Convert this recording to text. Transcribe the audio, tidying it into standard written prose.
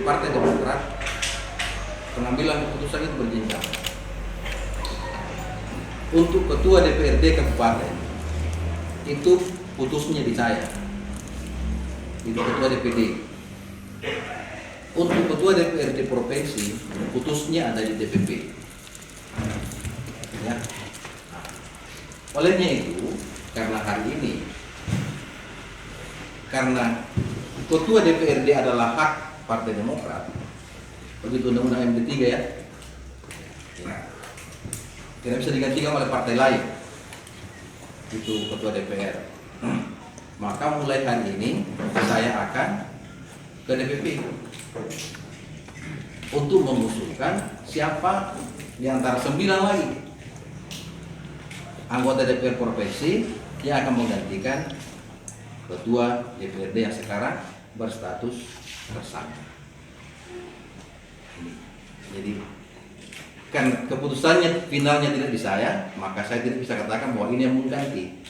Partai Demokrat pengambilan keputusan itu berjenjang. Untuk ketua DPRD kabupaten itu putusnya di saya, itu ketua DPD. Untuk ketua DPRD provinsi putusnya ada di DPP. Ya. Olehnya itu, karena hari ini, karena ketua DPRD adalah hak Partai Demokrat, begitu undang-undang MD3 ya, tidak bisa digantikan oleh partai lain, itu ketua DPR. Maka mulai hari ini saya akan ke DPP untuk mengusulkan siapa di antara 9 lagi anggota DPR provinsi yang akan menggantikan ketua DPRD yang sekarang berstatus tersangka. Jadi kan keputusannya finalnya tidak di saya, maka saya tidak bisa katakan bahwa ini yang mengganti.